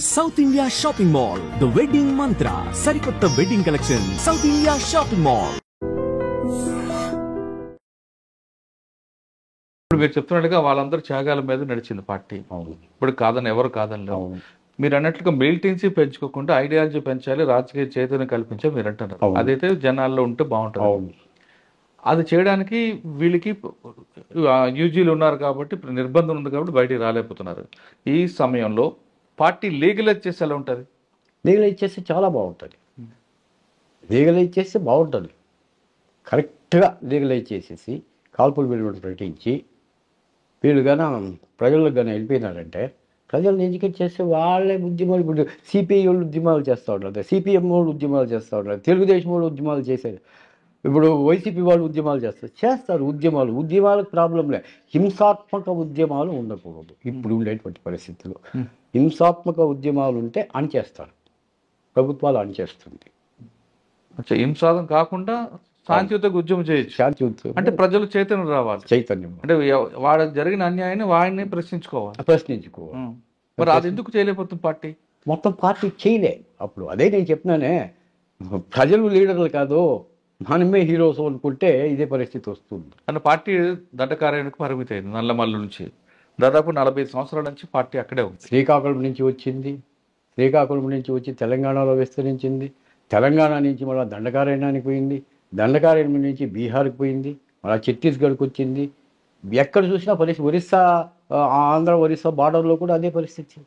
South India shopping mall the wedding మంత్ర సరికొత్త wedding collection south India shopping mall. ఇప్పుడు మీరు చెప్తున్నట్టుగా వాళ్ళందరూ త్యాగాల మీద నడిచింది పార్టీ. ఇప్పుడు కాదని ఎవరు కాదని మీరు అన్నట్లుగా మిలిటెన్సీ పెంచుకోకుండా ఐడియాలజీ పెంచాలి, రాజకీయ చైతన్యం కల్పించాలి మీరు అంటున్నారు. అదైతే జనాల్లో ఉంటే బాగుంటుంది. అది చేయడానికి వీళ్ళకి యూజీలు ఉన్నారు కాబట్టి నిర్బంధం ఉంది కాబట్టి బయటికి రాలేకపోతున్నారు. ఈ సమయంలో పార్టీ లీగలైజ్ చేసి ఎలా ఉంటుంది? లీగలైజ్ చేస్తే చాలా బాగుంటుంది. లీగలైజ్ చేస్తే బాగుంటుంది. కరెక్ట్గా లీగలైజ్ చేసేసి కాల్పులు విలువను ప్రకటించి వీళ్ళు ప్రజలకు వెళ్ళిపోయినారంటే ప్రజలను ఎడ్యుకేట్ చేస్తే వాళ్ళే ఉద్యమాలు. ఇప్పుడు సిపిఐ వాళ్ళు ఉద్యమాలు చేస్తూ ఉంటారు, సిపిఎం వాళ్ళు ఉద్యమాలు చేస్తూ ఉంటారు, తెలుగుదేశం వాళ్ళు ఉద్యమాలు చేసేది. ఇప్పుడు వైసీపీ వాళ్ళు ఉద్యమాలు చేస్తారు. ఉద్యమాలకు ప్రాబ్లంలే. హింసాత్మక ఉద్యమాలు ఉండకూడదు. ఇప్పుడు ఉండేటువంటి పరిస్థితుల్లో హింసాత్మక ఉద్యమాలు ఉంటే అణిచేస్తారు, ప్రభుత్వాలు అణిచేస్తుంది. హింసాదం కాకుండా శాంతియుతంగా ఉద్యమం చేయొచ్చు. శాంతియుతం అంటే ప్రజలు చైతన్యం రావాలి. చైతన్యం అంటే వాళ్ళకి జరిగిన అన్యాయాన్ని వాడిని ప్రశ్నించుకోవాలి. మరి అది ఎందుకు చేయలేకపోతుంది పార్టీ? మొత్తం పార్టీ చేయలే. అప్పుడు అదే నేను చెప్తున్నానే, ప్రజలు లీడర్లు కాదు, మనమే హీరోస్ అనుకుంటే ఇదే పరిస్థితి వస్తుంది. అన్న పార్టీ దండకార్యానికి పరిమితమైంది. నల్లమల్ల నుంచి దాదాపు 45 సంవత్సరాల నుంచి పార్టీ అక్కడే ఉంది. శ్రీకాకుళం నుంచి వచ్చి తెలంగాణలో విస్తరించింది. తెలంగాణ నుంచి మళ్ళీ దండకారణ్యానికి పోయింది. దండకారణ్యం నుంచి బీహార్కి పోయింది, మళ్ళీ ఛత్తీస్గఢ్కి వచ్చింది. ఎక్కడ చూసినా పరిస్థితి. ఒరిస్సా, ఆంధ్ర ఒరిస్సా బార్డర్లో కూడా అదే పరిస్థితి,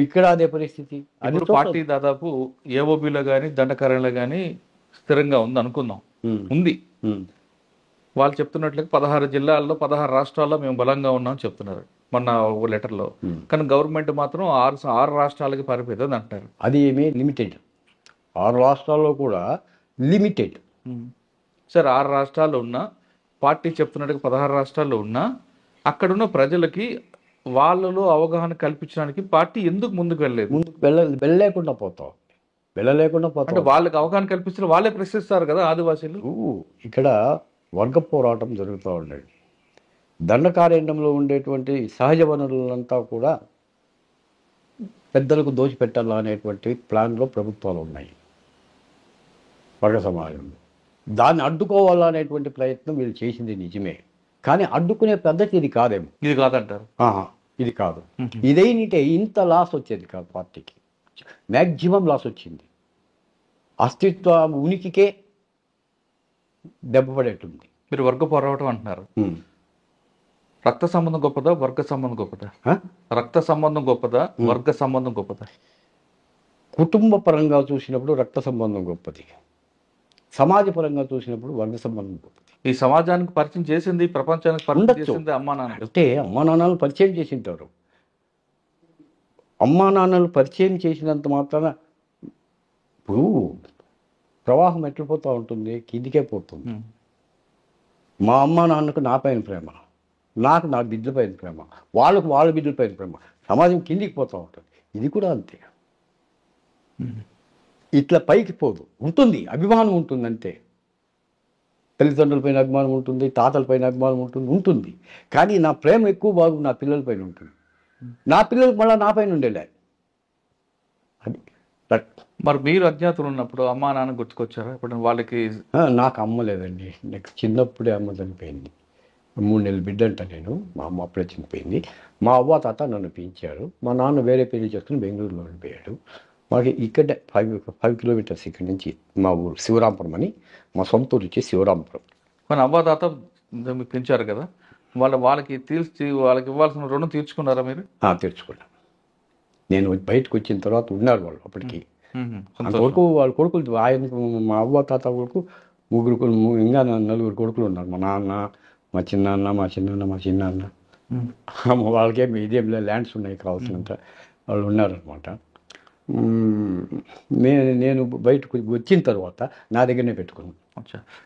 ఇక్కడ అదే పరిస్థితి. అది పార్టీ దాదాపు ఏఓబీలో కానీ దండకారణ్యంలో కానీ స్థిరంగా ఉంది అనుకుందాం. ఉంది. వాళ్ళు చెప్తున్నట్లుగా 16 జిల్లాల్లో 16 రాష్ట్రాల్లో మేము బలంగా ఉన్నామని చెప్తున్నారు మొన్న లెటర్లో. కానీ గవర్నమెంట్ మాత్రం 6 రాష్ట్రాలకి పరిమితం అంటారు. అది ఏమీ లిమిటెడ్. 6 రాష్ట్రాల్లో కూడా లిమిటెడ్. సార్ 6 రాష్ట్రాల్లో ఉన్నా, పార్టీ చెప్తున్నట్టుగా 16 రాష్ట్రాల్లో ఉన్నా, అక్కడున్న ప్రజలకి వాళ్ళలో అవగాహన కల్పించడానికి పార్టీ ఎందుకు ముందుకు వెళ్ళలేదు? వెళ్ళలేకుండా పోతాం. అంటే వాళ్ళకి అవగాహన కల్పించిన వాళ్ళే ప్రశ్నిస్తారు కదా ఆదివాసీలు. ఇక్కడ వర్గ పోరాటం జరుగుతూ ఉండేది. దండకారణ్యంలో ఉండేటువంటి సహజ వనరులంతా కూడా పెద్దలకు దోచిపెట్టాలా అనేటువంటి ప్లాన్లో ప్రభుత్వాలు ఉన్నాయి వర్గ సమాజంలో. దాన్ని అడ్డుకోవాలనేటువంటి ప్రయత్నం వీళ్ళు చేసింది నిజమే, కానీ అడ్డుకునే పద్ధతి ఇది కాదేమో. ఇది కాదంటారు. ఇది కాదు. ఇదేంటే ఇంత లాస్ వచ్చేది కాదు పార్టీకి. మ్యాక్సిమం లాస్ వచ్చింది. అస్తిత్వ ఉనికికే దెబ్బపడేట్టుంది. మీరు వర్గ పోరాటం అంటున్నారు. రక్త సంబంధం గొప్పదా, వర్గ సంబంధం గొప్పదా? రక్త సంబంధం గొప్పదా, వర్గ సంబంధం గొప్పదా? కుటుంబ పరంగా చూసినప్పుడు రక్త సంబంధం గొప్పది, సమాజ పరంగా చూసినప్పుడు వర్గ సంబంధం గొప్పది. ఈ సమాజానికి పరిచయం చేసింది, ప్రపంచానికి పరిచయం చేసింది అమ్మా నాన్న. అంటే అమ్మా నాన్నలు పరిచయం చేసింటారు. అమ్మా నాన్నలు పరిచయం చేసినంత మాత్రాన ఇప్పుడు ప్రవాహం ఎట్లిపోతూ ఉంటుంది, కిందికే పోతుంది. మా అమ్మా నాన్నకు నా పైన ప్రేమ, నాకు నా బిడ్డల పైన ప్రేమ, వాళ్ళకు వాళ్ళ బిడ్డల పైన ప్రేమ, సమాజం కిందికి పోతూ ఉంటుంది. ఇది కూడా అంతే. ఇట్లా పైకి పోదు. ఉంటుంది, అభిమానం ఉంటుంది అంతే. తల్లిదండ్రులపైన అభిమానం ఉంటుంది, తాతలపైన అభిమానం ఉంటుంది. కానీ నా ప్రేమ ఎక్కువ బాగు నా పిల్లలపైన ఉంటుంది. నా పిల్లలకు మళ్ళీ నా పైన ఉండేలే. అది మరి మీరు అజ్ఞాతులు ఉన్నప్పుడు అమ్మా నాన్న గుర్తుకొచ్చారా ఇప్పుడు వాళ్ళకి? నాకు అమ్మ లేదండి. నాకు చిన్నప్పుడే అమ్మ చనిపోయింది. 3 నెలల బిడ్డ అంట నేను. మా అమ్మ అప్పుడే చనిపోయింది. మా అవ్వ తాత నన్ను పెంచారు. మా నాన్న వేరే పెళ్లి చేసుకుని బెంగళూరులో వెళ్ళిపోయాడు. మాకు ఇక్కడ 5 కిలోమీటర్స్ ఇక్కడ నుంచి మా ఊరు శివరాంపురం అని. మా సొంత ఊరు వచ్చి శివరాంపురం. మన అవ్వ తాత పెంచారు కదా, వాళ్ళకి ఇవ్వాల్సిన రుణం తీర్చుకున్నారా మీరు? తీర్చుకున్నాను. నేను బయటకు వచ్చిన తర్వాత ఉన్నారు వాళ్ళు అప్పటికి. అంతవరకు వాళ్ళ కొడుకులు, ఆయనకు మా అవ్వ తాత కొడుకు 3 ఇంకా 4 కొడుకులు ఉన్నారు. మా నాన్న, మా చిన్నాన్న. వాళ్ళకేమి ఇదేం ల్యాండ్స్ ఉన్నాయి కావాల్సినంత, వాళ్ళు ఉన్నారనమాట. నేను బయటకు వచ్చిన తర్వాత నా దగ్గరనే పెట్టుకున్నాను.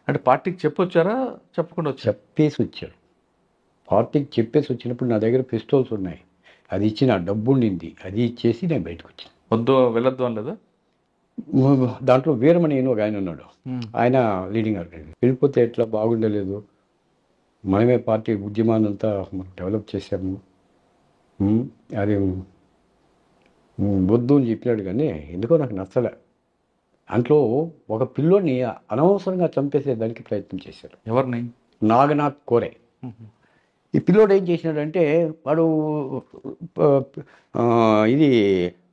అంటే పార్టీకి చెప్పొచ్చారా, చెప్పకుండా చెప్పేసి వచ్చారు. పార్టీకి చెప్పేసి వచ్చినప్పుడు నా దగ్గర పిస్టోల్స్ ఉన్నాయి, అది ఇచ్చి నా డబ్బు ఉండింది, అది ఇచ్చేసి నేను బయటకు వచ్చాను. వెళ్ళొద్దు అని లేదా? దాంట్లో వీరమణి ఒక ఆయన ఉన్నాడు, ఆయన లీడింగ్ ఆర్గనైజర్. వెళ్ళిపోతే ఎట్లా బాగుండలేదు. మనమే పార్టీ ఉద్యమాన్ని అంతా మనం డెవలప్ చేసాము. అది వద్దు అని చెప్పినాడు కానీ ఎందుకో నాకు నచ్చలే. దాంట్లో ఒక పిల్లోని అనవసరంగా చంపేసేదానికి ప్రయత్నం చేశారు. ఎవరిని? నాగనాథ్ కోరే. ఈ పిల్లోడు ఏం చేసినాడంటే వాడు ఆ, ఇది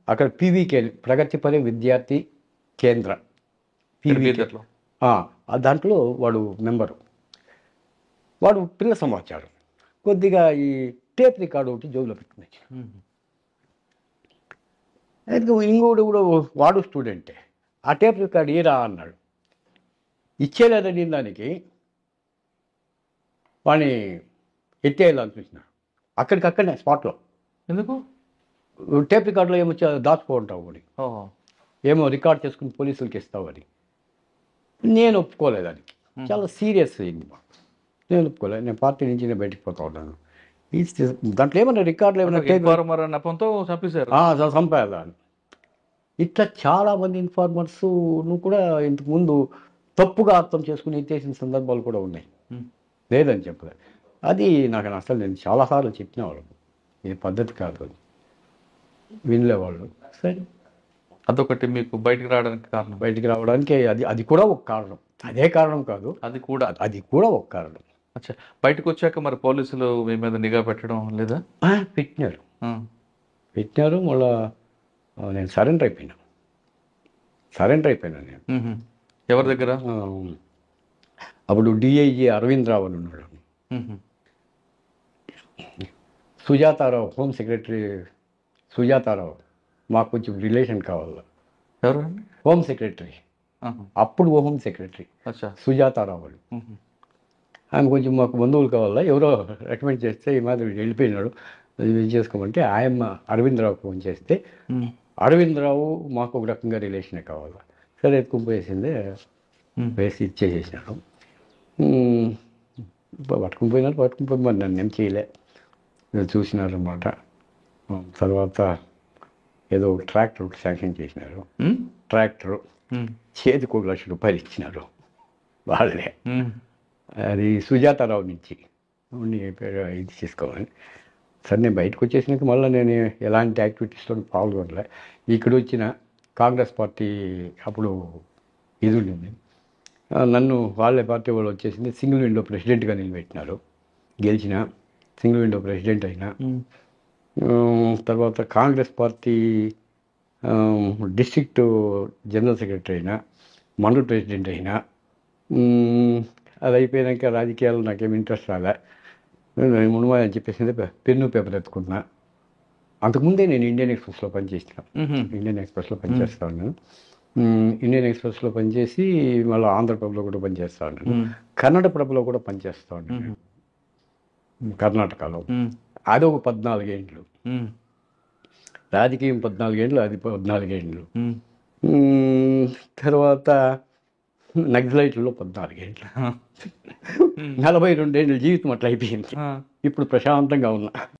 అక్కడ పీవీకే ప్రగతిపర విద్యార్థి కేంద్ర పీవీకే బీదర్లో. దాంట్లో వాడు మెంబరు. వాడు పిల్ల సమాచారం కొద్దిగా ఈ టేప్ రికార్డు ఒకటి జోబులో పెట్టుకుని ఇంకోడు కూడా వాడు స్టూడెంటే. ఆ టేప్ రికార్డు ఏరా అన్నాడు. ఇచ్చేలేదని దానికి వాడిని ఎత్తేయాలని చూసినాడు. అక్కడికక్కడనే స్పాట్లో. ఎందుకు? టేప్ రికార్డులో ఏమో దాచుకుంటావు అని, ఓహో. ఏమో రికార్డ్ చేసుకుని పోలీసులకి ఇస్తావని. నేను ఒప్పుకోలేదు దానికి. చాలా సీరియస్ అయింది. నేను ఒప్పుకోలేదు. నేను పార్టీ నుంచి నేను బయటికి పోతా ఉన్నాను. దాంట్లో ఏమన్నా రికార్డులు ఏమన్నా ఇన్ఫార్మర్ అన్న నెపంతో చంపేశారు. సంపాదాన్ని. ఇట్లా చాలామంది ఇన్ఫార్మర్స్ కూడా ఇంతకుముందు తప్పుగా అర్థం చేసుకుని ఎత్తేసిన సందర్భాలు కూడా ఉన్నాయి. లేదని చెప్పలేదు. అది నాకు అసలు నేను చాలాసార్లు చెప్పిన వాళ్ళకు ఇది పద్ధతి కాదు అని వినలేవాళ్ళు. సరే, అదొకటి మీకు బయటికి రావడానికి కారణం. బయటికి రావడానికి అది కూడా ఒక కారణం. అదే కారణం కాదు, అది కూడా ఒక కారణం. అచ్చా, బయటకు వచ్చాక మరి పోలీసులు మీ మీద నిఘా పెట్టడం లేదా? పెట్టినారు. ఆ. మళ్ళా నేను సరెండర్ అయిపోయినా నేను. ఎవరి దగ్గర? అప్పుడు డిఐజీ అరవింద్ రావు అని ఉన్నాడు. Sujatha Rao home secretary. సుజాతారావు మాకు కొంచెం రిలేషన్ కావాలి. ఎవరు? Home secretary. అప్పుడు హోమ్ సెక్రటరీ అచ్చా. సుజాతారావు వాళ్ళు. ఆమె కొంచెం మాకు బంధువులు కావాలా, ఎవరో రికమెండ్ చేస్తే ఈ మాదిరి వెళ్ళిపోయినాడు ఇది చేసుకోమంటే ఆయమ్మ అరవిందరావు ఫోన్ చేస్తే అరవిందరావు మాకు ఒక రకంగా రిలేషనే కావాలా. సరే ఎత్తుకుని వేసి ఇచ్చేసేసినాడు. పట్టుకుని పోయి మరి నన్ను ఏం చేయలే. చూసినారు అనమాట. తర్వాత ఏదో ట్రాక్టర్ శాంక్షన్ చేసినారు. ట్రాక్టరు చేతికి 1 లక్ష రూపాయలు ఇచ్చినారు వాళ్ళే. అది సుజాతారావు నుంచి ఇది చేసుకోవాలని. సరే నేను బయటకు వచ్చేసినాక మళ్ళీ నేను ఎలాంటి యాక్టివిటీస్తో పాల్గొనలే. ఇక్కడ వచ్చిన కాంగ్రెస్ పార్టీ అప్పుడు ఇది ఉండింది. నన్ను వాళ్ళే పార్టీ వాళ్ళు వచ్చేసింది సింగిల్ విండో ప్రెసిడెంట్గా నిలబెట్టినారు. గెలిచిన సింగిల్ విండో ప్రెసిడెంట్ అయినా. తర్వాత Congress party district general secretary అయినా, మండల్ ప్రెసిడెంట్ అయినా. అది అయిపోయాక రాజకీయాలు నాకేం ఇంట్రెస్ట్ రాలే. మునుమా అని చెప్పేసి పెన్ను పేపర్ ఎత్తుకున్నా. అంతకుముందే నేను ఇండియన్ ఎక్స్ప్రెస్లో పనిచేసిన. ఇండియన్ ఎక్స్ప్రెస్లో పనిచేస్తా ఉన్నాను. ఇండియన్ ఎక్స్ప్రెస్లో పనిచేసి మళ్ళీ ఆంధ్రప్రభలో కూడా పనిచేస్తా ఉన్నాను. కన్నడ ప్రభలో కూడా పనిచేస్తా ఉన్నాను కర్ణాటకలో. అది ఒక 14 ఏళ్ళు. రాజకీయం 14 ఏళ్ళు, అది 14 ఏళ్ళు. తర్వాత నక్సలైట్లలో 14 ఏళ్ళు. 42 ఏళ్ళ జీవితం అట్లా అయిపోయింది. ఇప్పుడు ప్రశాంతంగా ఉన్నా.